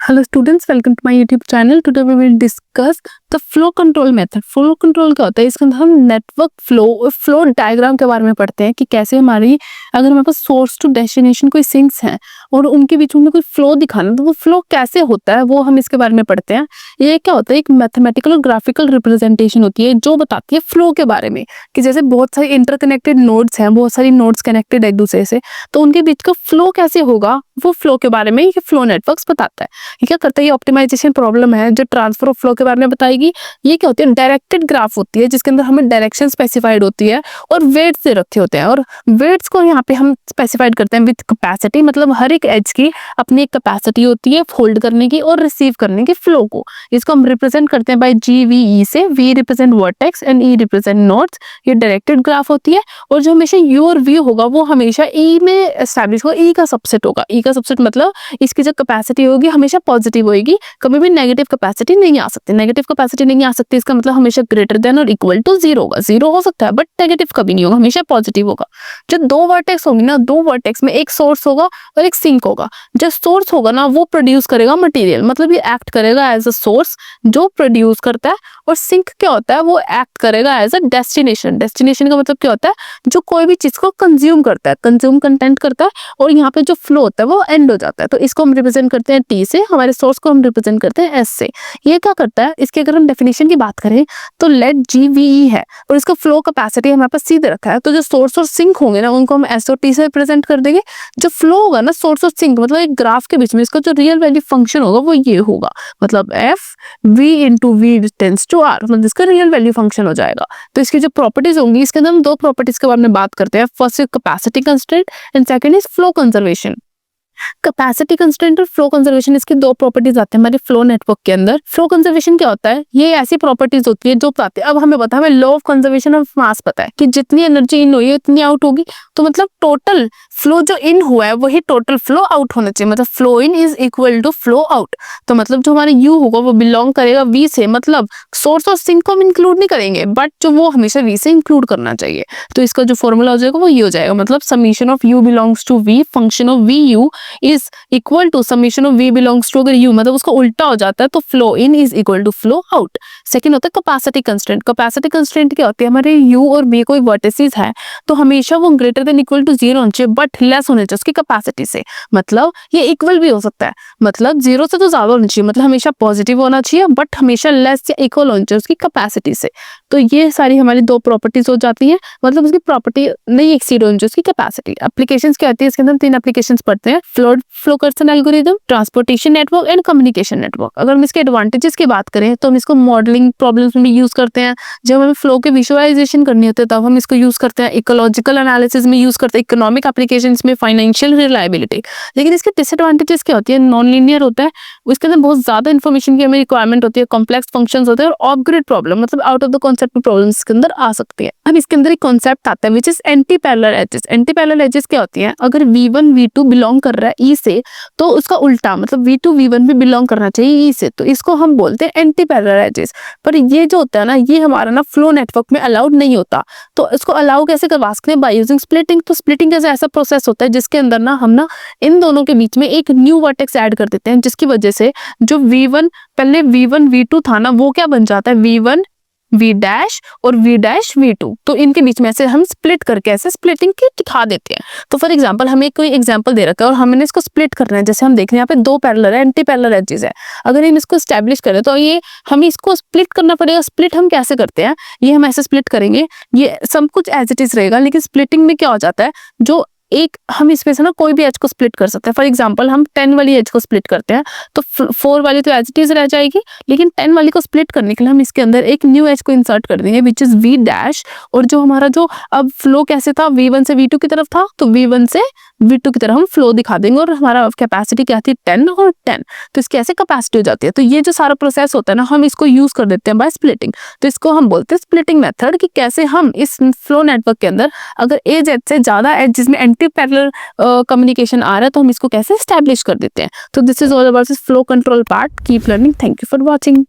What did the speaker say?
Hello students, welcome to my YouTube channel. Today we will discuss the flow control method. Flow control क्या होता है? इसके अंदर हम नेटवर्क फ्लो डायग्राम के बारे में पढ़ते हैं कि कैसे हमारी अगर हमारे पास सोर्स टू डेस्टिनेशन कोई सिंक्स हैं और उनके बीच में कोई फ्लो दिखाना तो वो फ्लो कैसे होता है वो हम इसके बारे में पढ़ते हैं। ये क्या होता है? एक मैथमेटिकल और ग्राफिकल रिप्रेजेंटेशन होती है जो बताती है फ्लो के बारे में कि जैसे बहुत सारी इंटरकनेक्टेड नोड्स हैं, बहुत सारी नोड्स कनेक्टेड एक दूसरे से, तो उनके बीच का फ्लो कैसे होगा वो फ्लो के बारे में ये फ्लो नेटवर्क्स बताता है। ये क्या करता है? ये ऑप्टिमाइजेशन प्रॉब्लम है जो ट्रांसफर ऑफ फ्लो के बारे में बताएगी। ये क्या होती है? डायरेक्टेड ग्राफ होती है जिसके अंदर हमें डायरेक्शन स्पेसिफाइड होती है और वेट्स से रखे होते हैं और वेट्स को यहाँ पे हम स्पेसिफाइड करते हैं विद कैपेसिटी, मतलब हर एक एज की अपनी एक कैपेसिटी होती है होल्ड करने की और रिसीव करने की फ्लो को। इसको हम रिप्रेजेंट करते हैं बाय GVE से। V represent vertex and E represent nodes. ये डायरेक्टेड ग्राफ होती है और जो हमेशा U और V होगा वो हमेशा E में एस्टैब्लिश होगा। E का सबसेट होगा। E का सबसेट मतलब इसकी जो कैपेसिटी होगी हमेशा पॉजिटिव होगी, कभी भी नेगेटिव कैपेसिटी नहीं आ सकती। नेगेटिव कैपेसिटी नहीं आ सकती इसका मतलब हमेशा ग्रेटर देन और इक्वल टू 0 होगा। 0 हो सकता है बट नेगेटिव कभी नहीं होगा, हमेशा पॉजिटिव होगा। जो दो वर्टेक्स होंगे ना, दो वर्टेक्स में एक सोर्स होगा और एक सिंक होगा। जो सोर्स होगा ना वो प्रोड्यूस करेगा मटेरियल, मतलब ये एक्ट करेगा एज अ सोर्स जो प्रोड्यूस करता है, और सिंक क्या होता है? वो एक्ट करेगा एज अ डेस्टिनेशन। डेस्टिनेशन का मतलब क्या होता है? जो कोई भी चीज को कंज्यूम करता है, कंज्यूम कंटेंट करता है, और यहाँ पे जो फ्लो होता है वो एंड हो जाता है। तो इसको हम रिप्रेजेंट करते हैं T से, हमारे सोर्स को हम रिप्रेजेंट करते हैं S से। ये क्या करता है? इसकी अगर हम डेफिनेशन की बात करें तो लेट GVE है और इसका फ्लो कैपेसिटी हमारे पास सीधे रखा है, तो जो सोर्स और सिंक होंगे ना उनको हम S और T से रिप्रेजेंट कर देंगे। जो फ्लो होगा ना सोर्स और सिंक, मतलब एक ग्राफ के बीच में, इसका जो रियल वैल्यू फंक्शन होगा वो ये होगा, मतलब FV into V tends to R, मतलब इसका रियल वैल्यू फंक्शन हो जाएगा। तो इसकी जो प्रॉपर्टीज होंगी, इसके अंदर हम दो प्रॉपर्टीज के बारे में बात करते हैं। First is capacity constraint and second is flow conservation. Capacity constraint और फ्लो कंजर्वेशन, इसकी दो प्रॉपर्टीज आते हैं हमारे फ्लो नेटवर्क के अंदर। फ्लो कंजर्वेशन क्या होता है? ये ऐसी प्रॉपर्टीज होती है जो बताती है, अब हमें पता है, हमें law of conservation of mass पता है कि जितनी एनर्जी इन हुई है उतनी आउट होगी। तो मतलब टोटल फ्लो जो इन हुआ है वही टोटल फ्लो आउट होना चाहिए, मतलब flow in is equal to flow out. तो मतलब जो हमारा U होगा वो बिलोंग करेगा V से, मतलब सोर्स और सिंक को हम इंक्लूड नहीं करेंगे बट जो वो हमेशा V से इंक्लूड करना चाहिए। तो इसका जो फॉर्मूला हो जाएगा वो ये हो जाएगा, मतलब summation of U belongs to V function of VU is equal to summation of V belongs to, अगर U मतलब उसका उल्टा हो जाता है तो flow in is equal to flow out. Second होता है कैपेसिटी कंस्ट्रेंट। कैपेसिटी कंस्ट्रेंट क्या होती है? हमारे U और V कोई वर्टिसेस है तो हमेशा वो ग्रेटर देन इक्वल टू 0 होना चाहिए बट लेस होना चाहिए उसकी कैपेसिटी से, मतलब ये इक्वल भी हो सकता है, मतलब 0 से तो ज्यादा होना चाहिए, मतलब हमेशा पॉजिटिव होना चाहिए बट हमेशा लेस या इक्वल होना चाहिए उसकी कैपेसिटी से। तो ये सारी हमारी दो प्रॉपर्टीज हो जाती हैं, मतलब उसकी प्रॉपर्टी नहीं एक्सीड होनी चाहिए उसकी कैपेसिटी। एप्लीकेशंस क्या होती है? इसके अंदर 3 एप्लीकेशंस पढ़ते हैं: Fulkerson algorithm, transportation network and communication network. अगर हम इसके एडवांटेजेस की बात करें तो हम इसको मॉडलिंग प्रॉब्लम्स में भी यूज करते हैं। जब हमें फ्लो के विजुअलाइजेशन करनी होती है तब हम इसको यूज करते हैं। इकोलॉजिकल एनालिसिस में यूज करते हैं, इकोनॉमिक एप्लीकेशंस में, फाइनेंशियल रिलायबिलिटी। लेकिन इसके डिसएडवांटेजेस क्या होती है? नॉन लीनियर होता है, उसके अंदर बहुत ज्यादा इन्फॉर्मेशन की हमें रिक्वायरमेंट होती है, कॉम्प्लेक्स फंक्शंस होते हैं और ऑफ ग्रिड प्रॉब्लम, मतलब out of the concept problems इसके अंदर आ सकती है। अब इसके अंदर एक कॉन्सेप्ट आता है which is anti parallel edges. Anti parallel edges क्या होती है? अगर V1 V2 बिलोंग कर रहा है E से तो उसका उल्टा, मतलब V2 V1 भी बिलोंग करना चाहिए E से, तो इसको हम बोलते हैं एंटी पैरेलल एजेस। पर ये जो होता है ना, ये हमारा ना फ्लो नेटवर्क में अलाउड नहीं होता। तो इसको अलाउ कैसे करवा सकते हैं? By using splitting. तो स्प्लिटिंग कैसे ऐसा प्रोसेस होता है जिसके अंदर ना हम ना इन दोनों के बीच में एक न्यू वर्टेक्स ऐड कर देते हैं, जिसकी वजह से जो V1 पहले V1 V2 था ना वो क्या बन जाता है? V1 V डैश और V डैश V2। तो इनके बीच में ऐसे हम स्प्लिट करके ऐसे स्प्लिटिंग की दिखा देते हैं। तो फॉर एग्जांपल हमें कोई एग्जांपल दे रखा है और हमने इसको स्प्लिट करना है, जैसे हम देख रहे हैं यहाँ पे दो पैरेलल है, एंटी पैरेलल एजेस है। अगर हम इसको एस्टैब्लिश करें तो ये हमें इसको स्प्लिट करना पड़ेगा। स्प्लिट हम कैसे करते हैं? ये हम ऐसे स्प्लिट करेंगे, ये सब कुछ एज इट इज रहेगा, लेकिन स्प्लिटिंग में क्या हो जाता है, जो एक हम इसमें से ना कोई भी एज को स्प्लिट कर सकते हैं। फॉर एग्जांपल हम 10 वाली एज को स्प्लिट करते हैं तो 4 वाली तो एज इट इज रह जाएगी, लेकिन 10 वाली को स्प्लिट करने के लिए हम इसके अंदर एक न्यू एज को इंसर्ट कर देंगे विच इज V डैश। और जो हमारा जो अब फ्लो कैसे था, V1 से V2 की तरफ था, तो V1 से V2 की तरफ हम फ्लो दिखा देंगे और हमारा कैपेसिटी क्या थी? 10 और 10। तो इसकी ऐसे कैपेसिटी हो जाती है। तो ये जो सारा प्रोसेस होता है ना, हम इसको यूज कर देते हैं बाय स्प्लिटिंग। तो इसको हम बोलते हैं स्प्लिटिंग मेथड, कि कैसे हम इस फ्लो नेटवर्क के अंदर अगर एज से ज्यादा एज जिसमें एंटी पैरेलल कम्युनिकेशन आ रहा है तो हम इसको कैसे एस्टैब्लिश कर देते हैं। तो this is all about this flow control part. Keep learning. Thank you for watching.